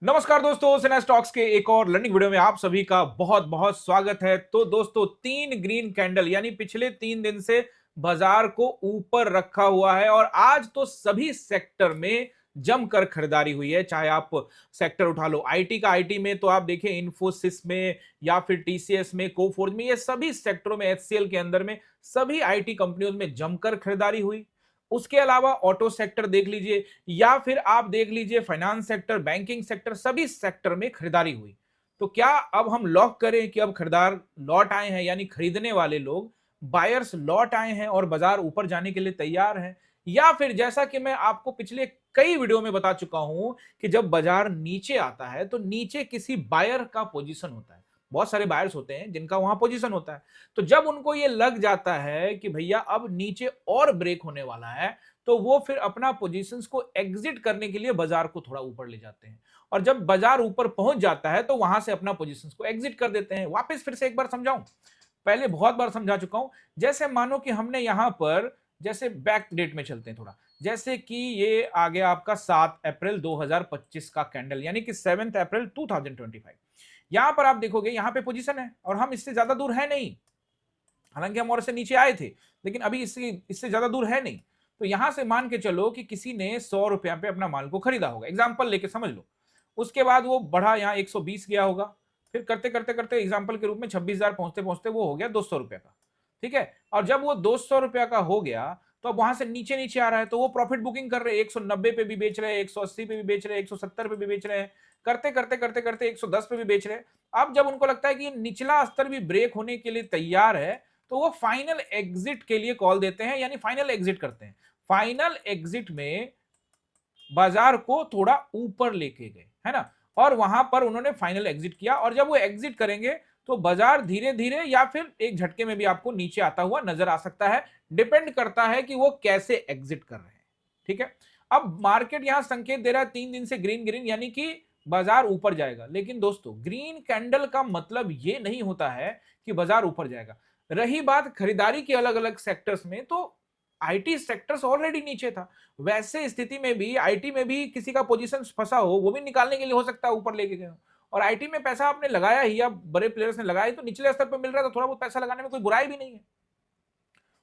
नमस्कार दोस्तों, सिन्हा स्टॉक्स के एक और लर्निंग वीडियो में आप सभी का बहुत बहुत स्वागत है। तो दोस्तों, तीन ग्रीन कैंडल यानी पिछले 3 दिन से बाजार को ऊपर रखा हुआ है और आज तो सभी सेक्टर में जमकर खरीदारी हुई है। चाहे आप सेक्टर उठा लो, आईटी का, आईटी में तो आप देखें इन्फोसिस में या फिर टीसीएस में, कोफोर्ज में, ये सभी सेक्टरों में, एचसीएल के अंदर में सभी आईटी कंपनियों में जमकर खरीदारी हुई। उसके अलावा ऑटो सेक्टर देख लीजिए या फिर आप देख लीजिए फाइनेंस सेक्टर, बैंकिंग सेक्टर, सभी सेक्टर में खरीदारी हुई। तो क्या अब हम लॉक करें कि अब खरीदार लौट आए हैं, यानी खरीदने वाले लोग, बायर्स लौट आए हैं और बाजार ऊपर जाने के लिए तैयार हैं? या फिर जैसा कि मैं आपको पिछले कई वीडियो में बता चुका हूं कि जब बाजार नीचे आता है तो नीचे किसी बायर का पोजीशन होता है। बहुत सारे बायर्स होते हैं जिनका वहां पोजीशन होता है। तो जब उनको ये लग जाता है कि भैया अब नीचे और ब्रेक होने वाला है, तो वो फिर अपना पोजीशंस को एग्जिट करने के लिए बाजार को थोड़ा ऊपर ले जाते हैं। और जब बाजार ऊपर पहुंच जाता है तो वहां से अपना पोजीशंस को एग्जिट कर देते हैं। वापस फिर से एक बार समझाऊं, पहले बहुत बार समझा चुका हूं। जैसे मानो कि हमने यहां पर, जैसे बैक डेट में चलते हैं थोड़ा, जैसे कि ये आ गया आपका 7 अप्रैल 2025 का कैंडल, यानी कि 7 अप्रैल 2025। यहां पर आप देखोगे यहां पे पोजीशन है और हम इससे ज्यादा दूर है नहीं। हालांकि हम और से नीचे आए थे, लेकिन अभी इससे इससे ज्यादा दूर है नहीं। तो यहां से मान के चलो कि किसी ने 100 रुपया पे अपना माल को खरीदा होगा, एग्जाम्पल लेके समझ लो। उसके बाद वो बढ़ा, यहाँ 120 गया होगा, फिर करते करते करते एग्जाम्पल के रूप में 26,000 पहुंचते पहुंचते वो हो गया 200 रुपया का। ठीक है, और जब वो 200 रुपया का हो गया तो अब वहां से नीचे नीचे आ रहा है, तो वो प्रॉफिट बुकिंग कर रहे हैं। 190 पे भी बेच रहे हैं, 180 पे भी बेच रहे हैं, 170 पे भी बेच रहे हैं, करते करते करते करते 110 पे भी बेच रहे हैं। अब जब उनको लगता है कि ये निचला स्तर भी ब्रेक होने के लिए तैयार है, तो वो फाइनल एग्जिट के लिए कॉल देते हैं, यानी फाइनल एग्जिट करते हैं। फाइनल एग्जिट में बाजार को थोड़ा ऊपर लेके गए, है ना, और वहां पर उन्होंने फाइनल एग्जिट किया। और जब वो एग्जिट करेंगे तो बाजार धीरे धीरे या फिर एक झटके में भी आपको नीचे आता हुआ नजर आ सकता है। डिपेंड करता है कि वो कैसे एग्जिट कर रहे हैं। ठीक है, अब मार्केट यहां संकेत दे रहा है 3 दिन से ग्रीन ग्रीन, यानी कि बाजार ऊपर जाएगा। लेकिन दोस्तों, ग्रीन कैंडल का मतलब ये नहीं होता है कि बाजार ऊपर जाएगा। रही बात खरीदारी के अलग अलग सेक्टर्स में, तो आईटी सेक्टर्स ऑलरेडी नीचे था। वैसे स्थिति में भी आईटी में भी किसी का पोजीशन फंसा हो, वो भी निकालने के लिए हो सकता है ऊपर लेके गए हो। और आईटी में पैसा आपने लगाया ही, या बड़े प्लेयर्स ने लगाया, तो निचले स्तर पर मिल रहा है, तो थोड़ा बहुत पैसा लगाने में कोई बुराई भी नहीं है।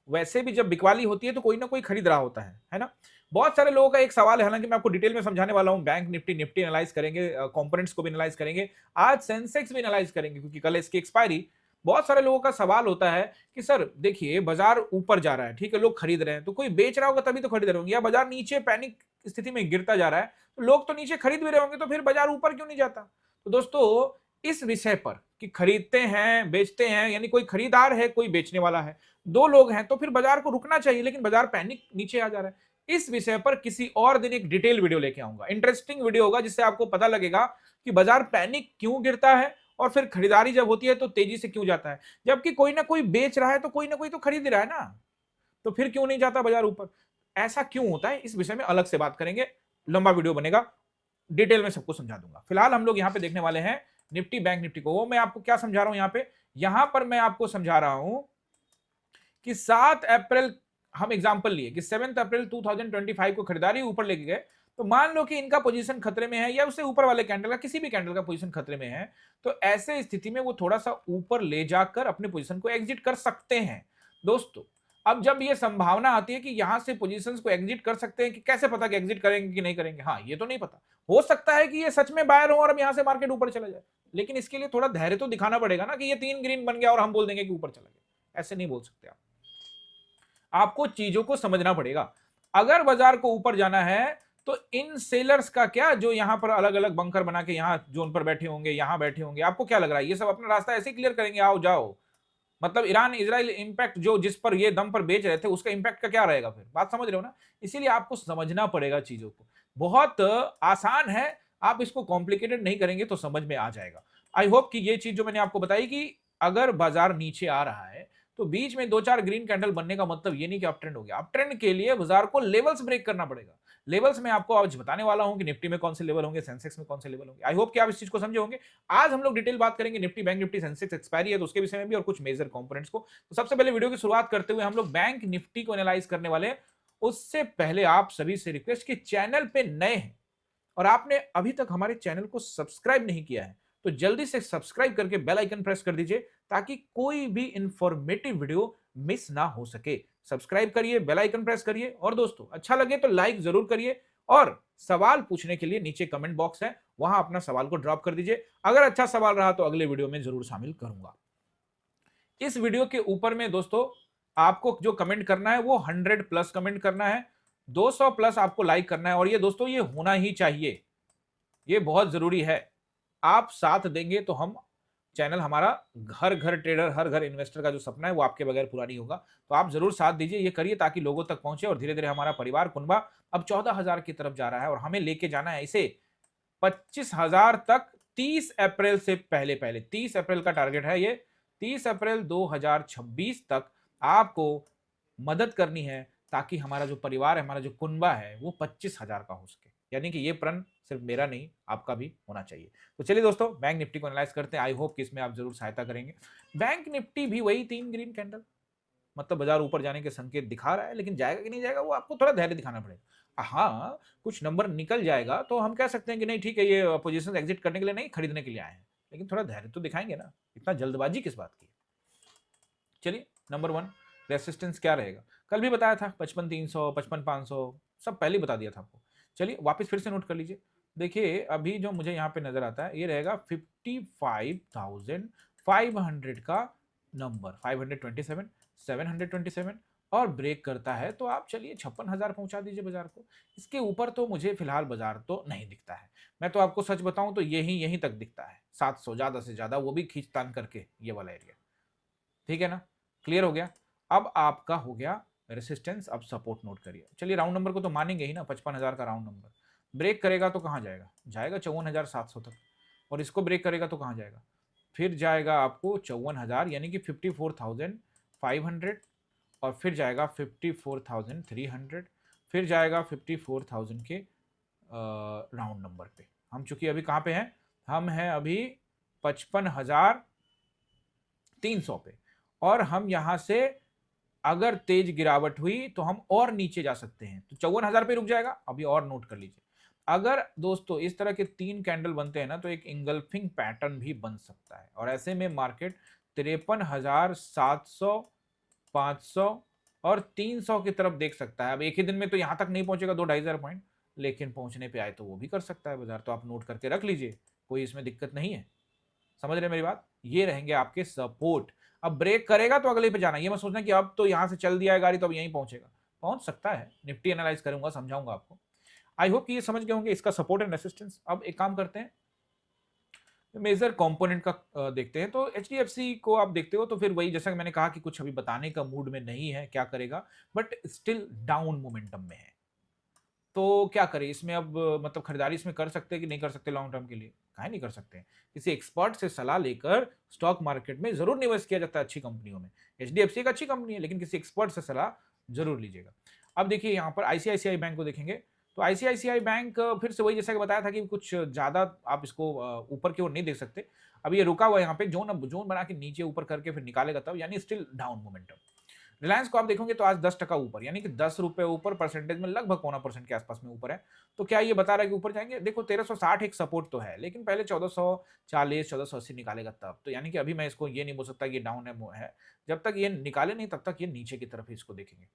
वैसे भी जब बिकवाली होती है तो कोई ना कोई खरीद रहा होता है ना। बहुत सारे लोगों का एक सवाल है, हालांकि मैं आपको डिटेल में समझाने वाला हूं। बैंक निफ्टी निफ्टी एनालाइज करेंगे, कंपोनेंट्स को भी एनालाइज करेंगे, आज सेंसेक्स भी एनालाइज करेंगे क्योंकि कल इसकी एक्सपायरी। बहुत सारे लोगों का सवाल होता है कि सर देखिए, बाजार ऊपर जा रहा है, ठीक है, लोग खरीद रहे हैं, तो कोई बेच रहा होगा तभी तो खरीद रहे होंगे, या बाजार नीचे पैनिक स्थिति में गिरता जा रहा है तो लोग तो नीचे खरीद भी रहे होंगे, तो फिर बाजार ऊपर क्यों नहीं जाता? तो दोस्तों, इस विषय पर कि खरीदते हैं बेचते हैं, यानी कोई खरीदार है कोई बेचने वाला है, दो लोग हैं, तो फिर बाजार को रुकना चाहिए, लेकिन बाजार पैनिक नीचे आ जा रहा है। इस विषय पर किसी और दिन एक डिटेल वीडियो लेके आऊंगा, इंटरेस्टिंग वीडियो होगा, जिससे आपको पता लगेगा कि बाजार पैनिक क्यों गिरता है और फिर खरीदारी जब होती है तो तेजी से क्यों जाता है। जबकि कोई ना कोई बेच रहा है तो कोई ना कोई तो खरीद रहा है ना, तो फिर क्यों नहीं जाता बाजार ऊपर? ऐसा क्यों होता है, इस विषय में अलग से बात करेंगे, लंबा वीडियो बनेगा, डिटेल में सबको समझा दूंगा। फिलहाल हम लोग यहां पे देखने वाले हैं निफ्टी बैंक निफ्टी को। वो मैं आपको क्या समझा रहा हूं यहां पर मैं आपको समझा रहा हूं कि 7 अप्रैल, हम एग्जांपल लिए कि 7 अप्रैल 2025 को खरीदारी ऊपर लेके गए, तो मान लो कि इनका पोजीशन खतरे में है, या उससे ऊपर वाले कैंडल का, किसी भी कैंडल का पोजीशन खतरे में है, तो ऐसे स्थिति में वो थोड़ा सा ऊपर ले जाकर अपने पोजीशन को एग्जिट कर सकते हैं। दोस्तों, अब जब ये संभावना आती है कि यहां से पोजीशंस को एग्जिट कर सकते हैं, कि कैसे पता कि एग्जिट करेंगे कि नहीं करेंगे? हाँ, ये तो नहीं पता, हो सकता है कि ये सच में बायर हो और अब यहां से मार्केट ऊपर चला जाए, लेकिन इसके लिए थोड़ा धैर्य तो दिखाना पड़ेगा ना, कि ये 3 ग्रीन बन गया और हम बोल देंगे कि ऊपर चला गया। ऐसे नहीं बोल सकते आप, आपको चीजों को समझना पड़ेगा। अगर बाजार को ऊपर जाना है तो इन सेलर्स का क्या, जो यहां पर अलग अलग बंकर बना के यहां जोन पर बैठे होंगे, यहां बैठे होंगे, आपको क्या लग रहा है ये सब अपना रास्ता ऐसे क्लियर करेंगे, आओ जाओ? मतलब ईरान इजराइल इंपैक्ट जो जिस पर ये दम पर बेच रहे थे, उसका इंपैक्ट का क्या रहेगा? फिर बात समझ रहे हो ना? इसीलिए आपको समझना पड़ेगा चीजों को। बहुत आसान है, आप इसको कॉम्प्लिकेटेड नहीं करेंगे तो समझ में आ जाएगा। आई होप कि ये चीज जो मैंने आपको बताई कि अगर बाजार नीचे आ रहा है तो बीच में 2-4 ग्रीन कैंडल बनने का मतलब ये नहीं कि अप ट्रेंड हो गया। अप ट्रेंड के लिए बाजार को लेवल्स ब्रेक करना पड़ेगा। लेवल्स में आपको आज बताने वाला हूं कि निफ्टी में कौन से लेवल होंगे, सेंसेक्स में कौन से लेवल होंगे। आई होप कि आप इस चीज को समझे होंगे। आज हम लोग डिटेल बात करेंगे Nifty bank Nifty Sensex expiry है तो उसके विषय में भी, और कुछ मेजर कंपोनेंट्स को। तो सबसे पहले वीडियो की शुरुआत करते हुए हम लोग बैंक निफ्टी को एनालाइज करने वाले हैं। उससे पहले आप सभी से रिक्वेस्ट कि चैनल पे नए हैं और आपने अभी तक हमारे चैनल को सब्सक्राइब नहीं किया है तो जल्दी से सब्सक्राइब करके बेल आइकन प्रेस कर दीजिए ताकि कोई भी इंफॉर्मेटिव वीडियो मिस ना हो सके। सब्सक्राइब करिए, बेल आइकन प्रेस करिए और दोस्तों अच्छा लगे तो लाइक जरूर करिए और सवाल पूछने के लिए नीचे कमेंट बॉक्स है, वहां अपना सवाल को ड्रॉप कर दीजिए। अगर अच्छा सवाल रहा तो अगले वीडियो में जरूर शामिल करूंगा। इस वीडियो के ऊपर में दोस्तों आपको जो कमेंट करना है वो 100 प्लस कमेंट करना है, 200 प्लस आपको लाइक करना है और ये दोस्तों ये होना ही चाहिए, ये बहुत जरूरी है। आप साथ देंगे तो हम चैनल हमारा घर घर ट्रेडर हर घर इन्वेस्टर का जो सपना है वो आपके बगैर पूरा नहीं होगा। तो आप जरूर साथ दीजिए, ये करिए ताकि लोगों तक पहुंचे और धीरे धीरे हमारा परिवार कुनबा अब 14,000 की तरफ जा रहा है और हमें लेके जाना है इसे 25,000 तक 30 अप्रैल से पहले पहले। 30 अप्रैल का टारगेट है ये। 30 अप्रैल 2026 तक आपको मदद करनी है ताकि हमारा जो परिवार है, हमारा जो कुनबा है वो 25,000 का हो सके। यानी कि ये प्रण सिर्फ मेरा नहीं आपका भी होना चाहिए। तो चलिए दोस्तों बैंक निफ्टी को एनालाइज करते हैं। आई होप कि इसमें आप जरूर सहायता करेंगे। बैंक निफ्टी भी वही 3 ग्रीन कैंडल, मतलब बाजार ऊपर जाने के संकेत दिखा रहा है, लेकिन जाएगा कि नहीं जाएगा वो आपको थोड़ा धैर्य दिखाना पड़ेगा। हाँ, कुछ नंबर निकल जाएगा तो हम कह सकते हैं कि नहीं ठीक है, ये पोजीशन एग्जिट करने के लिए नहीं, खरीदने के लिए आए हैं, लेकिन थोड़ा धैर्य तो दिखाएंगे ना, इतना जल्दबाजी किस बात की। चलिए नंबर 1 रेसिस्टेंस क्या रहेगा, कल भी बताया था 55,300 55,500 सब पहले ही बता दिया था आपको। चलिए वापस फिर से नोट कर लीजिए। देखिए अभी जो मुझे यहाँ पे नजर आता है ये रहेगा 55,500 का नंबर, 527 727 और ब्रेक करता है तो आप चलिए 56,000 पहुंचा दीजिए बाजार को। इसके ऊपर तो मुझे फिलहाल बाजार तो नहीं दिखता है। मैं तो आपको सच बताऊं तो यहीं तक दिखता है 700 ज्यादा से ज्यादा, वो भी खींचतान करके ये वाला एरिया। ठीक है ना, क्लियर हो गया। अब आपका हो गया रेसिस्टेंस, अब सपोर्ट नोट करिए। चलिए राउंड नंबर को तो मानेंगे ही ना, 55,000 का राउंड नंबर। ब्रेक करेगा तो कहाँ जाएगा, जाएगा 54,700 तक। और इसको ब्रेक करेगा तो कहाँ जाएगा, फिर जाएगा आपको 54,000 यानी कि 54,500 और फिर जाएगा 54,300, फिर जाएगा 54,000 के राउंड नंबर पे। हम चूंकि अभी कहाँ पे हैं, हम हैं अभी 55,300 पे और हम यहां से अगर तेज गिरावट हुई तो हम और नीचे जा सकते हैं, तो 54,000 पे रुक जाएगा। अभी और नोट कर लीजिए, अगर दोस्तों इस तरह के 3 कैंडल बनते हैं ना तो एक इंगल्फिंग पैटर्न भी बन सकता है और ऐसे में मार्केट 53,700 500 और 300 की तरफ देख सकता है। अब एक ही दिन में तो यहां तक नहीं पहुंचेगा 2-2.5 पॉइंट, लेकिन पहुंचने पे आए तो वो भी कर सकता है बाजार। तो आप नोट करके रख लीजिए, कोई इसमें दिक्कत नहीं है। समझ रहे मेरी बात, ये रहेंगे आपके सपोर्ट। अब ब्रेक करेगा तो अगले पे जाना, ये मत सोचना कि अब तो यहां से चल दिया है गाड़ी तो अब यहीं पहुंचेगा, पहुंच सकता है। निफ्टी एनालाइज करूंगा, समझाऊंगा आपको। आई होप कि ये समझ गए होंगे इसका सपोर्ट एंड रेसिस्टेंस। अब एक काम करते हैं, मेजर कंपोनेंट का देखते हैं। तो एचडीएफसी को आप देखते हो तो फिर वही, जैसा कि मैंने कहा कि कुछ अभी बताने का मूड में नहीं है क्या करेगा, बट स्टिल डाउन मोमेंटम में है। तो क्या करें इसमें, अब मतलब खरीदारी इसमें कर सकते हैं कि नहीं कर सकते लॉन्ग टर्म के लिए, काहे नहीं कर सकते हैं। किसी एक्सपर्ट से सलाह लेकर स्टॉक मार्केट में जरूर निवेश किया जाता है अच्छी कंपनियों में। एचडीएफसी एक अच्छी कंपनी है, लेकिन किसी एक्सपर्ट से सलाह जरूर लीजिएगा। अब देखिए यहाँ पर आईसीआईसीआई बैंक को देखेंगे तो आईसीआईसीआई बैंक फिर से वही, जैसा कि बताया था कि कुछ ज्यादा आप इसको ऊपर की ओर नहीं देख सकते। अब ये रुका हुआ यहाँ पे जोन जोन बना के नीचे ऊपर करके फिर निकालेगा तब, यानी स्टिल डाउन मोमेंटम। रिलायंस को आप देखोगे तो आज 10% ऊपर, यानी कि 10 रुपए ऊपर, परसेंटेज में लगभग 0.25% के आसपास में ऊपर है। तो क्या ये बता रहा है कि ऊपर जाएंगे? देखो 1360 एक सपोर्ट तो है, लेकिन पहले 1440 1480 निकालेगा तब तो, यानी कि अभी मैं इसको ये नहीं बोल सकता कि डाउन है। जब तक ये निकाले नहीं तब तक ये नीचे की तरफ ही इसको देखेंगे।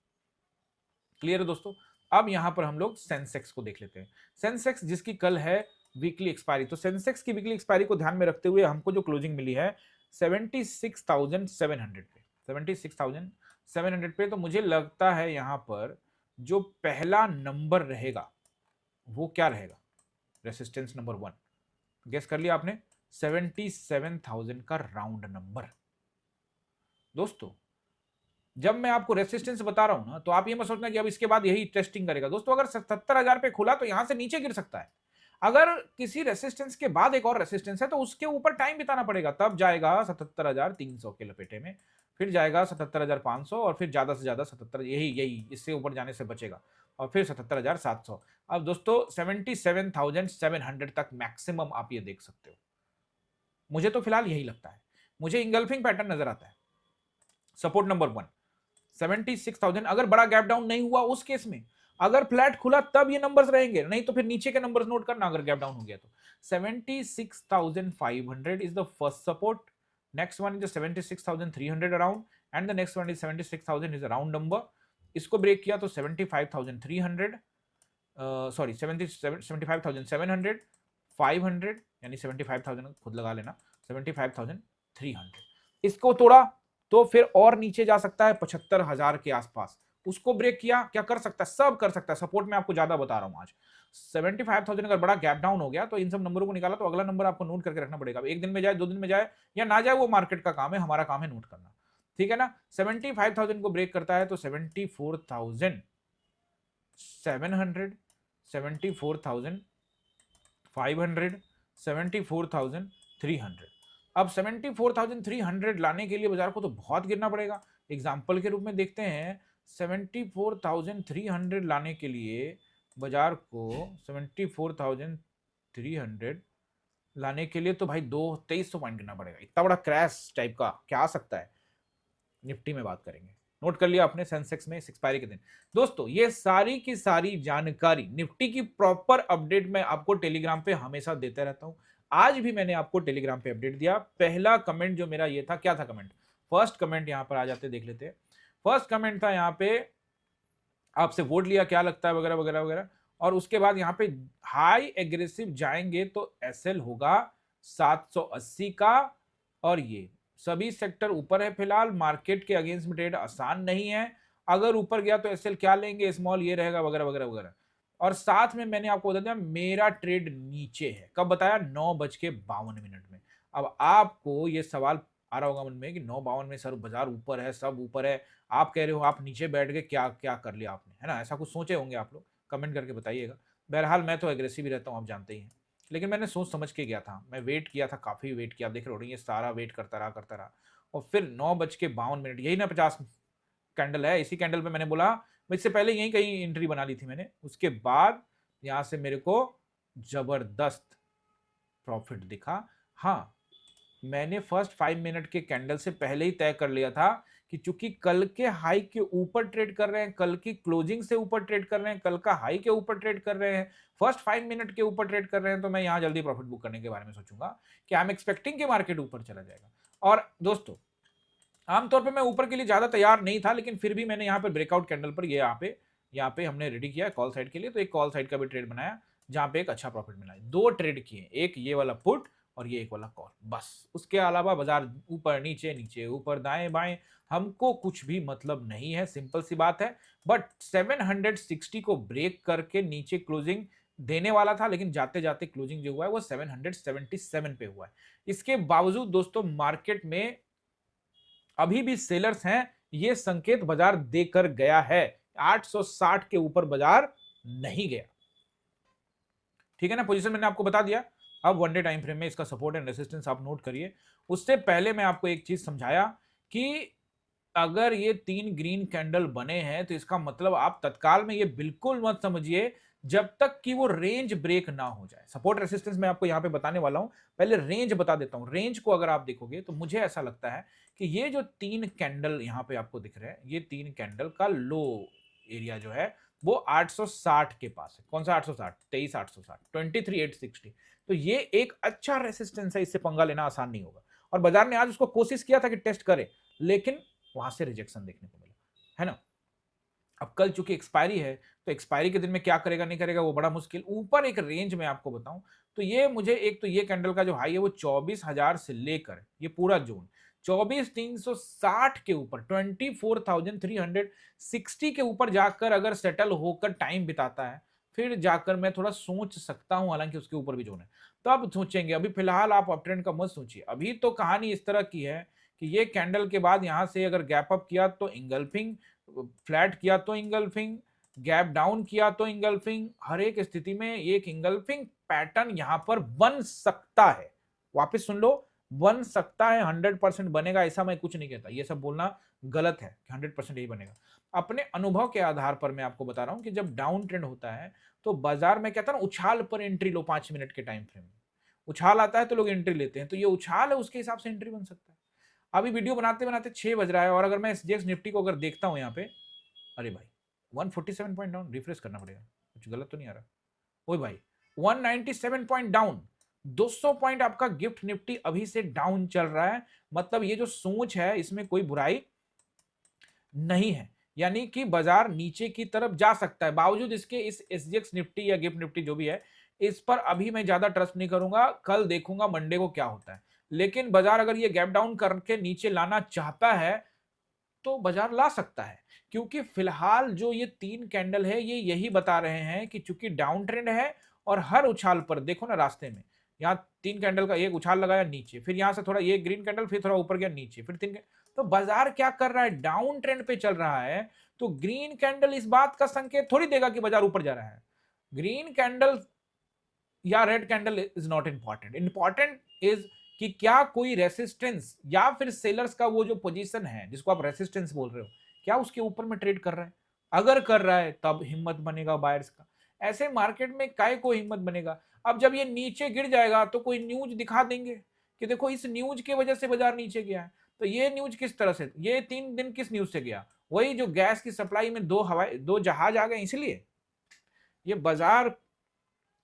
क्लियर है दोस्तों। अब यहां पर हम लोग सेंसेक्स को देख लेते हैं। सेंसेक्स जिसकी कल है वीकली एक्सपायरी, तो सेंसेक्स की वीकली एक्सपायरी को ध्यान में रखते हुए हमको जो क्लोजिंग मिली है 76,700 पे, 76,700 पे। तो मुझे लगता है यहां पर जो पहला नंबर रहेगा वो क्या रहेगा, रेसिस्टेंस नंबर 1 गेस कर लिया आपने, 77,000 का राउंड नंबर। दोस्तों जब मैं आपको रेसिस्टेंस बता रहा हूं ना तो आप ये मत सोचना कि अब इसके बाद यही टेस्टिंग करेगा। दोस्तों अगर 77,000 पे खुला तो यहां से नीचे गिर सकता है। अगर किसी रेसिस्टेंस के बाद एक और रेसिस्टेंस है तो उसके ऊपर टाइम बिताना पड़ेगा, तब जाएगा 77,300 के लपेटे में, फिर जाएगा 77,500 और फिर ज्यादा से ज्यादा 77, यही इससे ऊपर जाने से बचेगा, और फिर 77,700। अब दोस्तों 77,700 तक मैक्सिमम आप ये देख सकते हो। मुझे तो फिलहाल यही लगता है, मुझे इंगल्फिंग पैटर्न नजर आता है। सपोर्ट नंबर 1 76,000, अगर बड़ा गैप डाउन नहीं हुआ उस केस में अगर फ्लैट खुला तब ये नंबर्स रहेंगे, नहीं तो फिर नीचे के नंबर्स नोट करना अगर गैप डाउन हो गया तो। 76,500 is the first support, next one is 76,300 around, and the next one is 76,000 is a round number. इसको ब्रेक किया तो 75,300, सॉरी 75,700, 500 यानी 75,000 खुद लगा लेना, 75,300। इसको तोड़ा तो फिर और नीचे जा सकता है 75,000 के आसपास। उसको ब्रेक किया, क्या कर सकता है, सब कर सकता है। सपोर्ट में आपको ज्यादा बता रहा हूं आज। 75,000 अगर बड़ा गैप डाउन हो गया तो इन सब नंबरों को निकाला तो अगला नंबर आपको नोट करके रखना पड़ेगा। एक दिन में जाए, 2 दिन में जाए या ना जाए, वो मार्केट का काम है, हमारा काम है नोट करना, ठीक है ना। 75,000 को ब्रेक करता है तो 74,700, 74,500, 74,300। अब 74,300 लाने के लिए बाजार को तो बहुत गिरना पड़ेगा। एग्जाम्पल के रूप में देखते हैं, 74,300 लाने के लिए बाजार को 74,300 लाने के लिए तो भाई 2300 पॉइंट गिरना पड़ेगा। इतना बड़ा क्रैश टाइप का क्या आ सकता है। निफ्टी में बात करेंगे, नोट कर लिया आपने, सेंसेक्स में एक्सपायरी के दिन। दोस्तों ये सारी की सारी जानकारी, निफ्टी की प्रॉपर अपडेट मैं आपको टेलीग्राम पे हमेशा देते रहता हूं। आज भी मैंने आपको टेलीग्राम पे अपडेट दिया। पहला कमेंट जो मेरा ये था, क्या था कमेंट, फर्स्ट कमेंट यहां पर आ जाते देख लेते हैं। फर्स्ट कमेंट था यहाँ पे, आपसे वोट लिया, क्या लगता है वगैरह वगैरह वगैरह, और उसके बाद यहाँ पे हाई एग्रेसिव जाएंगे तो एसएल होगा 780 का, और ये सभी सेक्टर ऊपर है फिलहाल, मार्केट के अगेंस्ट में ट्रेड आसान नहीं है। अगर ऊपर गया तो एसएल क्या लेंगे, स्मॉल ये रहेगा वगैरह वगैरह वगैरह। और साथ में मैंने आपको बता दिया मेरा ट्रेड नीचे है, कब बताया, 9:52 में। अब आपको ये सवाल आ रहा होगा मन में कि 9:52 में सर बाजार ऊपर है, सब ऊपर है, आप कह रहे हो आप नीचे बैठ गए, क्या क्या कर लिया आपने, है ना, ऐसा कुछ सोचे होंगे आप लोग, कमेंट करके बताइएगा। बहरहाल मैं तो एग्रेसिव ही रहता हूँ, आप जानते ही हैं, लेकिन मैंने सोच समझ के गया था, मैं वेट किया था, काफी वेट किया, देख रहे हो ये सारा वेट करता रहा, और फिर 9:52, यही ना 50 कैंडल है, इसी कैंडल पे मैंने बोला, इससे पहले यही कहीं एंट्री बना ली थी मैंने, उसके बाद यहां से मेरे को जबरदस्त प्रॉफिट दिखा। हाँ, मैंने फर्स्ट 5 मिनट के कैंडल से पहले ही तय कर लिया था कि चूंकि कल के हाई के ऊपर ट्रेड कर रहे हैं, कल की क्लोजिंग से ऊपर ट्रेड कर रहे हैं, कल का हाई के ऊपर ट्रेड कर रहे हैं, फर्स्ट 5 मिनट के ऊपर ट्रेड कर रहे हैं, तो मैं यहां जल्दी प्रॉफिट बुक करने के बारे में सोचूंगा कि आई एम एक्सपेक्टिंग कि मार्केट ऊपर चला जाएगा। और दोस्तों आमतौर पर मैं ऊपर के लिए ज्यादा तैयार नहीं था, लेकिन फिर भी मैंने यहाँ पर ब्रेकआउट कैंडल पर यहाँ पे हमने रेडी किया कॉल साइड के लिए, तो एक कॉल साइड का भी ट्रेड बनाया जहां पे एक अच्छा प्रॉफिट मिला है। 2 ट्रेड किए, एक ये वाला पुट और ये एक वाला कॉल, बस। उसके अलावा बाजार ऊपर नीचे, नीचे ऊपर, दाएं बाएं, हमको कुछ भी मतलब नहीं है, सिंपल सी बात है। बट 760 को ब्रेक करके नीचे क्लोजिंग देने वाला था, लेकिन जाते जाते क्लोजिंग जो हुआ है वो 777 पे हुआ है। इसके बावजूद दोस्तों मार्केट में अभी भी सेलर्स हैं, ये संकेत बाजार देकर गया है, 860 के ऊपर बाजार नहीं गया, ठीक है ना। पोजीशन मैंने आपको बता दिया। अब वन डे टाइम फ्रेम में इसका सपोर्ट एंड रेजिस्टेंस आप नोट करिए। उससे पहले मैं आपको एक चीज समझाया कि अगर ये 3 ग्रीन कैंडल बने हैं तो इसका मतलब आप तत्काल में ये बिल्कुल मत समझिए जब तक कि वो रेंज ब्रेक ना हो जाए। सपोर्ट रेसिस्टेंस मैं आपको यहां पे बताने वाला हूं, पहले रेंज बता देता हूं। रेंज को अगर आप देखोगे तो मुझे ऐसा लगता है कि ये जो 3 कैंडल यहां पे आपको दिख रहे हैं, ये 3 कैंडल का लो एरिया जो है वो 860 के पास है। कौन सा 860, 23,860, 23,860। तो ये एक अच्छा रेसिस्टेंस है, इससे पंगा लेना आसान नहीं होगा। और बाजार ने आज उसको कोशिश किया था कि टेस्ट करे, लेकिन वहां से रिजेक्शन देखने को मिला, है ना। अब कल चूंकि एक्सपायरी है, तो एक्सपायरी के दिन में क्या करेगा नहीं करेगा वो बड़ा मुश्किल। ऊपर एक रेंज में आपको बताऊं तो ये मुझे, एक तो ये कैंडल का जो हाई है वो 24,000 से लेकर ये पूरा जोन 24,360 के ऊपर, 24,360 के ऊपर जाकर अगर सेटल होकर टाइम बिताता है, फिर जाकर मैं थोड़ा सोच सकता हूं, हालांकि उसके ऊपर भी जोन है तो अब सोचेंगे। अभी फिलहाल आप अप ट्रेंड का मत सोचिए। अभी तो कहानी इस तरह की है कि ये कैंडल के बाद यहां से अगर गैप अप किया तो इंगल्फिंग, फ्लैट किया तो इंगल्फिंग, गैप डाउन किया तो इंगल्फिंग, हर एक स्थिति में एक इंगल्फिंग पैटर्न यहां पर बन सकता है। वापस सुन लो, बन सकता है, 100% बनेगा ऐसा मैं कुछ नहीं कहता, ये सब बोलना गलत है कि 100% यही बनेगा। अपने अनुभव के आधार पर मैं आपको बता रहा हूं कि जब डाउन ट्रेंड होता है तो बाजार में कहता है ना, उछाल पर एंट्री लो 5 मिनट के टाइम फ्रेम में, उछाल आता है तो लोग एंट्री लेते हैं, तो ये उछाल है, उसके हिसाब से एंट्री बन सकता है। अभी वीडियो बनाते बनाते 6 बज रहा है और अगर मैं एसजीएक्स निफ्टी को अगर देखता हूं यहाँ पे, अरे भाई 147 पॉइंट डाउन, रिफ्रेश करना पड़ेगा, कुछ गलत तो नहीं आ रहा। ओए भाई 197 पॉइंट डाउन, 200 पॉइंट आपका गिफ्ट निफ्टी अभी से डाउन चल रहा है। मतलब ये जो सोच है इसमें कोई बुराई नहीं है, यानी कि बाजार नीचे की तरफ जा सकता है। बावजूद इसके इस एसजीएक्स निफ्टी या गिफ्ट निफ्टी जो भी है, इस पर अभी मैं ज्यादा ट्रस्ट नहीं करूंगा, कल देखूंगा मंडे को क्या होता है। लेकिन बाजार अगर ये गैप डाउन करके नीचे लाना चाहता है तो बाजार ला सकता है, क्योंकि फिलहाल जो ये 3 कैंडल है ये यही बता रहे हैं कि चूंकि डाउन ट्रेंड है और हर उछाल पर देखो ना रास्ते में, यहाँ 3 कैंडल का एक उछाल लगाया नीचे, फिर यहां से थोड़ा ये ग्रीन कैंडल, फिर थोड़ा ऊपर गया नीचे, फिर 3, तो बाजार क्या कर रहा है, डाउन ट्रेंड पे चल रहा है। तो ग्रीन कैंडल इस बात का संकेत थोड़ी देगा कि बाजार ऊपर जा रहा है। ग्रीन कैंडल या red candle is not important, important is कि क्या कोई रेसिस्टेंस या फिर सेलर्स का वो जो पोजीशन है जिसको आप रेसिस्टेंस बोल रहे हो, क्या उसके ऊपर में ट्रेड कर रहा है। अगर कर रहा है तब हिम्मत बनेगा बायर्स का, ऐसे मार्केट में काय को हिम्मत बनेगा। अब जब ये नीचे गिर जाएगा तो कोई न्यूज दिखा देंगे कि देखो इस न्यूज की वजह से बाजार नीचे गया है। तो ये न्यूज किस तरह से, ये 3 दिन किस न्यूज से गया, वही जो गैस की सप्लाई में दो जहाज आ गए, इसलिए ये बाजार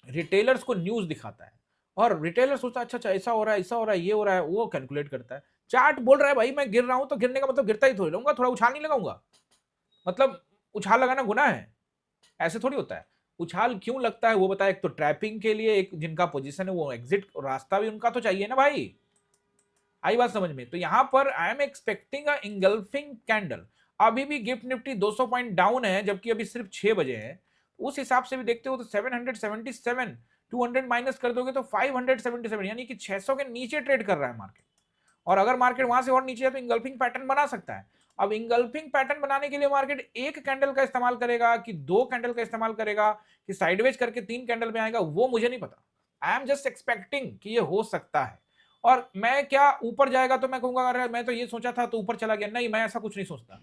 रिटेलर्स को न्यूज दिखाता है और रिटेलर सोचता है अच्छा अच्छा ऐसा हो रहा है, ऐसा हो रहा है, ये हो रहा है, वो कैलकुलेट करता है। चार्ट बोल रहा है भाई मैं गिर रहा हूं तो गिरने का मतलब गिरता ही थोड़ी रहूंगा, थोड़ा उछाल नहीं लगाऊंगा, मतलब उछाल लगाना गुनाह है, ऐसे थोड़ी होता है। उछाल क्यों लगता है वो बताया, एक तो ट्रैपिंग के लिए, एक जिनका पोजीशन है वो एग्जिट रास्ता भी उनका तो चाहिए ना भाई। आई बात समझ में। तो यहां पर I am expecting a engulfing candle. अभी भी गिफ्ट निफ्टी 200 पॉइंट डाउन है, जबकि अभी सिर्फ 6 बजे हैं। उस हिसाब से भी देखते हो तो 777, 200 माइनस कर दोगे तो 577, यानी कि 600 के नीचे ट्रेड कर रहा है मार्केट। और अगर मार्केट वहां से और नीचे है तो इंगल्फिंग पैटर्न बना सकता है। अब इंगल्फिंग पैटर्न बनाने के लिए मार्केट एक कैंडल का इस्तेमाल करेगा कि 2 कैंडल का इस्तेमाल करेगा कि साइडवेज करके 3 कैंडल में आएगा, वो मुझे नहीं पता। आई एम जस्ट एक्सपेक्टिंग कि ये हो सकता है। और मैं क्या ऊपर जाएगा तो मैं कहूंगा अरे मैं तो ये सोचा था तो ऊपर चला गया, नहीं मैं ऐसा कुछ नहीं सोचता।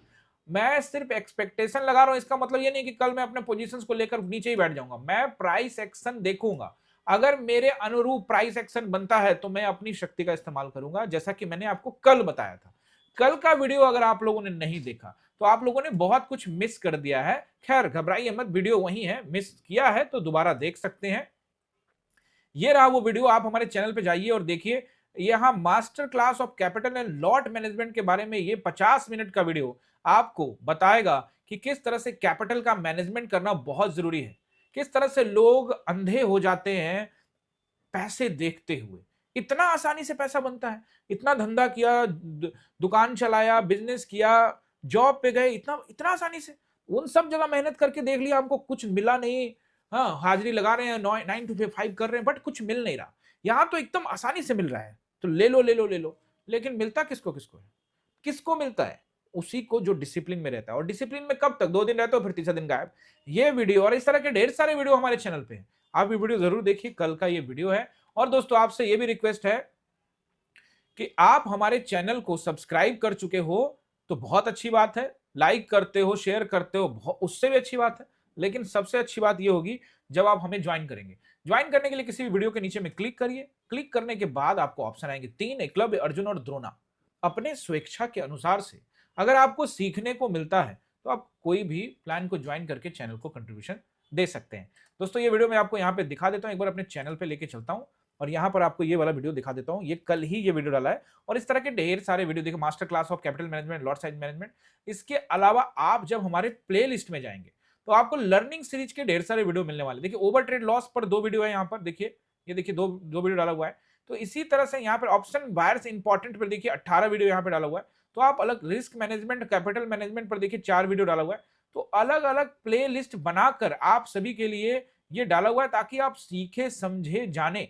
मैं सिर्फ एक्सपेक्टेशन लगा रहा हूं, इसका मतलब ये नहीं कि कल मैं अपने पोजीशंस को लेकर नीचे ही बैठ जाऊंगा। मैं प्राइस एक्शन देखूंगा, अगर मेरे अनुरूप प्राइस एक्शन बनता है तो मैं अपनी शक्ति का इस्तेमाल करूंगा, जैसा कि मैंने आपको कल बताया था। कल का वीडियो अगर आप लोगों ने नहीं देखा तो आप लोगों ने बहुत कुछ मिस कर दिया है। खैर घबराइए मत, वीडियो वही है, मिस किया है तो दोबारा देख सकते हैं। ये रहा वो वीडियो, आप हमारे चैनल पे जाइए और देखिए। यहां master class of capital and lot management के बारे में ये 50 मिनट का वीडियो आपको बताएगा कि किस तरह से कैपिटल का मैनेजमेंट करना बहुत जरूरी है, किस तरह से लोग अंधे हो जाते हैं पैसे देखते हुए। इतना आसानी से पैसा बनता है, इतना धंधा किया, दुकान चलाया, बिजनेस किया, जॉब पे गए, इतना इतना आसानी से, उन सब जगह मेहनत करके देख लिया, हमको कुछ मिला नहीं। हाँ हाजिरी लगा रहे हैं, 9 to 5 कर रहे हैं, बट कुछ मिल नहीं रहा। यहाँ तो एकदम आसानी से मिल रहा है, तो ले लो ले लो ले लो। लेकिन मिलता किसको किसको है, किसको मिलता है, उसी को जो डिसिप्लिन में रहता है। और डिसिप्लिन में कब तक, 2 दिन रहते हो फिर तीसरा दिन गायब। ये वीडियो और इस तरह के ढेर सारे वीडियो हमारे चैनल पे हैं, आप ये वीडियो जरूर देखिए, कल का ये वीडियो है। और दोस्तों आपसे ये भी रिक्वेस्ट है कि आप हमारे चैनल को सब्सक्राइब कर चुके हो तो बहुत अच्छी बात है, लाइक करते हो, शेयर करते हो, उससे भी अच्छी बात है। लेकिन सबसे अच्छी बात यह होगी जब आप हमें ज्वाइन करेंगे। ज्वाइन करने के लिए किसी भी वीडियो के नीचे में क्लिक करिए, क्लिक करने के बाद आपको ऑप्शन आएंगे 3, एकलव्य, अर्जुन और द्रोणा। अपने स्वेच्छा के अनुसार से अगर आपको सीखने को मिलता है तो आप कोई भी प्लान को ज्वाइन करके चैनल को कंट्रीब्यूशन दे सकते हैं। दोस्तों ये वीडियो मैं आपको यहाँ पे दिखा देता हूँ, एक बार अपने चैनल पे लेके चलता हूँ और यहाँ पर आपको ये वाला वीडियो दिखा देता हूँ। ये कल ही ये वीडियो डाला है और इस तरह के ढेर सारे वीडियो देखिए, master class of capital management, lot size management. इसके अलावा आप जब हमारे प्ले लिस्ट में जाएंगे तो आपको लर्निंग सीरीज के ढेर सारे वीडियो मिलने वाले। देखिए ओवर ट्रेड लॉस पर 2 वीडियो है यहाँ पर, देखिए ये देखिए दो वीडियो डाला हुआ है। तो इसी तरह से यहाँ पर ऑप्शन बायर्स इंपॉर्टेंट पर देखिए 18 वीडियो यहाँ पे डाला हुआ है। तो आप अलग रिस्क मैनेजमेंट, कैपिटल मैनेजमेंट पर देखिए 4 वीडियो डाला हुआ है। तो अलग अलग प्ले लिस्ट बनाकर आप सभी के लिए ये डाला हुआ है ताकि आप सीखे, समझे, जाने।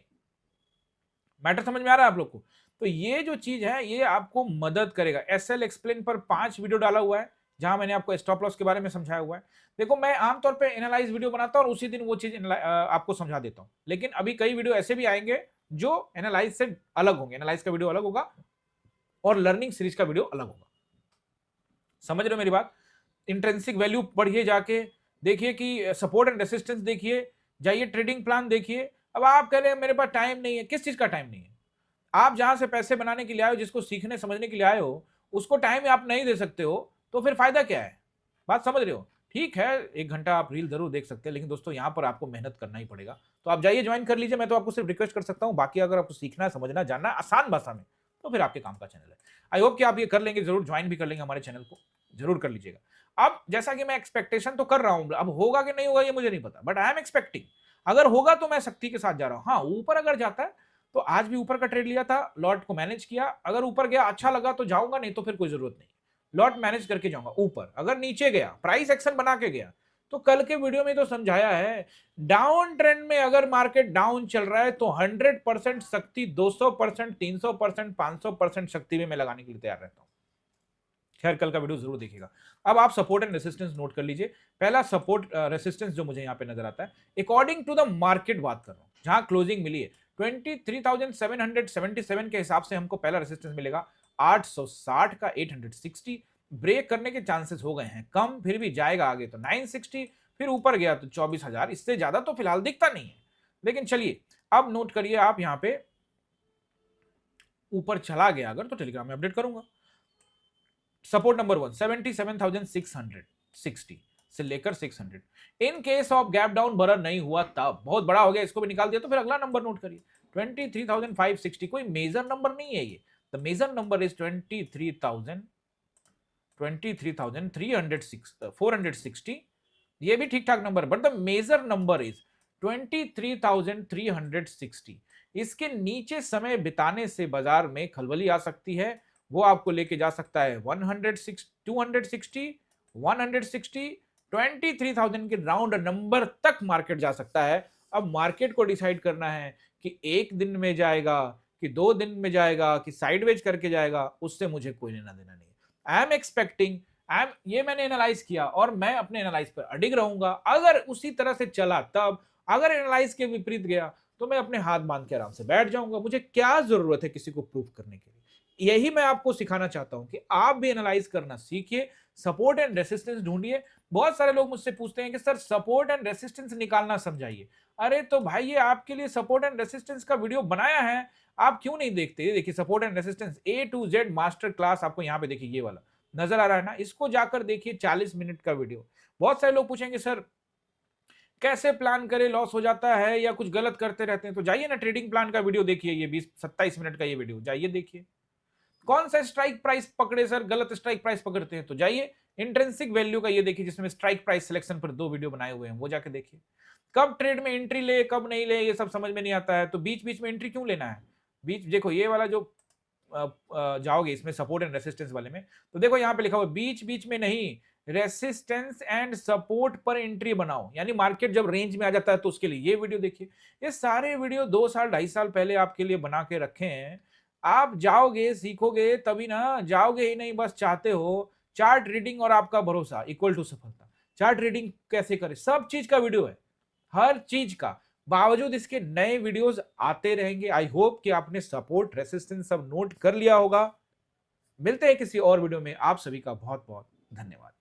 मैटर समझ में आ रहा है आप लोग को? तो ये जो चीज है ये आपको मदद करेगा। एसएल एक्सप्लेन पर 5 वीडियो डाला हुआ है जहां मैंने आपको स्टॉप लॉस के बारे में समझाया हुआ है। देखो मैं आमतौर पे एनालाइज वीडियो बनाता हूं और उसी दिन वो चीज आपको समझा देता हूं, लेकिन अभी कई वीडियो ऐसे भी आएंगे जो एनालाइज से अलग होंगे। एनालाइज का वीडियो अलग होगा और लर्निंग सीरीज का वीडियो अलग होगा। समझ रहे हो मेरी बात? इंट्रिंसिक वैल्यू पढ़िए, जाके देखिए कि सपोर्ट एंड रेसिस्टेंस देखिए, जाइए ट्रेडिंग प्लान देखिए। अब आप कह रहे हैं मेरे पास टाइम नहीं है, किस चीज का टाइम नहीं है? आप जहां से पैसे बनाने के लिए आए हो, जिसको सीखने समझने के लिए आए हो, उसको टाइम आप नहीं दे सकते हो तो फिर फायदा क्या है? बात समझ रहे हो? ठीक है, 1 घंटा आप रील जरूर देख सकते हैं, लेकिन दोस्तों यहाँ पर आपको मेहनत करना ही पड़ेगा। तो आप जाइए, ज्वाइन कर लीजिए, मैं तो आपको सिर्फ रिक्वेस्ट कर सकता हूँ। बाकी अगर आपको सीखना है, समझना, जानना है आसान भाषा में, तो फिर आपके काम का चैनल है। आई होप कि आप ये कर लेंगे, जरूर ज्वाइन भी कर लेंगे हमारे चैनल को, जरूर कर लीजिएगा। अब जैसा कि मैं एक्सपेक्टेशन तो कर रहा हूं, अब होगा कि नहीं होगा ये मुझे नहीं पता, बट आई एम एक्सपेक्टिंग। अगर होगा तो मैं शक्ति के साथ जा रहा हूं। हाँ, ऊपर अगर जाता है तो आज भी ऊपर का ट्रेड लिया था, लॉट को मैनेज किया। अगर ऊपर गया अच्छा लगा तो जाऊंगा, नहीं तो फिर कोई जरूरत नहीं, लॉट मैनेज करके जाऊंगा। ऊपर अगर नीचे गया, प्राइस एक्शन बना के गया, तो कल के वीडियो में तो समझाया है, डाउन ट्रेंड में अगर मार्केट डाउन चल रहा है तो 100% शक्ति, 200%, 300%, 500% शक्ति भी मैं लगाने के लिए तैयार रहता हूं। खैर, कल का वीडियो जरूर देखिएगा। अब आप सपोर्ट एंड रेसिस्टेंस नोट कर लीजिए। पहला सपोर्ट रेसिस्टेंस जो मुझे यहां पे नजर आता है, अकॉर्डिंग टू द मार्केट बात कर रहा हूं, जहां क्लोजिंग मिली है 23,777 के हिसाब से हमको पहला रेसिस्टेंस मिलेगा 860 का 860। ब्रेक करने के चांसेस हो गए हैं कम, फिर भी जाएगा आगे तो 960, फिर ऊपर गया तो 24,000। इससे ज्यादा तो फिलहाल दिखता नहीं है, लेकिन चलिए अब नोट करिए आप यहां पे, ऊपर चला गया अगर तो टेलीग्राम में अपडेट करूंगा। सपोर्ट नंबर 1 77,660 से लेकर 600। In case of gap down बरर नहीं हुआ, तब बहुत बड़ा हो गया, इसको भी निकाल दिया, तो फिर अगला नंबर नोट करिए 23,560। कोई मेजर नंबर नहीं है ये, द मेजर नंबर इज 23,460। ये भी ठीक ठाक number, but the major number is 23,360। इसके नीचे समय बिताने से बाजार में खलबली आ सकती है। वो आपको लेके जा सकता है 106, 260, 160, 23,000 के राउंड नंबर तक मार्केट जा सकता है। अब मार्केट को डिसाइड करना है कि एक दिन में जाएगा, कि 2 दिन में जाएगा, कि साइडवेज करके जाएगा, उससे मुझे कोई लेना देना नहीं। आई एम एक्सपेक्टिंग, ये मैंने एनालाइज किया और मैं अपने एनालाइज पर अडिग रहूंगा। अगर उसी तरह से चला तब, अगर एनालाइज के विपरीत गया तो मैं अपने हाथ बांध के आराम से बैठ जाऊंगा। मुझे क्या जरूरत है किसी को प्रूफ करने के लिए। यही मैं आपको सिखाना चाहता हूं कि आप भी एनालाइज करना सीखिए, सपोर्ट एंड रेसिस्टेंस ढूंढिए। बहुत सारे लोग मुझसे पूछते हैं कि सर सपोर्ट एंड रेसिस्टेंस निकालना समझाइए। अरे तो भाई, ये आपके लिए सपोर्ट एंड रेसिस्टेंस का वीडियो बनाया है, आप क्यों नहीं देखते? देखिए, support and resistance A to Z master class आपको यहाँ पे देखिए, ये वाला नजर आ रहा है ना, इसको जाकर देखिए, 40 मिनट का वीडियो। बहुत सारे लोग पूछेंगे सर कैसे प्लान करें, लॉस हो जाता है या कुछ गलत करते रहते हैं, तो जाइए ना ट्रेडिंग प्लान का वीडियो देखिए, ये 27 मिनट का ये वीडियो, जाइए देखिए। कौन सा स्ट्राइक प्राइस पकड़े सर, गलत स्ट्राइक प्राइस पकड़ते हैं, तो जाइए इंट्रिंसिक वैल्यू का ये देखिए, जिसमें स्ट्राइक प्राइस सिलेक्शन पर 2 वीडियो बनाए हुए हैं, वो जाके देखिए। कब ट्रेड में एंट्री ले, कब नहीं ले, ये सब समझ में नहीं आता है, तो बीच बीच में एंट्री क्यों लेना है? बीच देखो, ये वाला जो जाओगे इसमें सपोर्ट एंड रेसिस्टेंस वाले में, तो देखो यहाँ पे लिखा हुआ बीच बीच में नहीं, रेसिस्टेंस एंड सपोर्ट पर एंट्री बनाओ, यानी मार्केट जब रेंज में आ जाता है तो उसके लिए ये वीडियो देखिए। ये सारे वीडियो 2 साल 2.5 साल पहले आपके लिए बना के रखे हैं। आप जाओगे, सीखोगे तभी ना, जाओगे ही नहीं, बस चाहते हो। चार्ट रीडिंग और आपका भरोसा इक्वल टू सफलता। चार्ट रीडिंग कैसे करें, सब चीज का वीडियो है, हर चीज का। बावजूद इसके नए वीडियोस आते रहेंगे। आई होप कि आपने सपोर्ट रेसिस्टेंस सब नोट कर लिया होगा। मिलते हैं किसी और वीडियो में, आप सभी का बहुत बहुत धन्यवाद।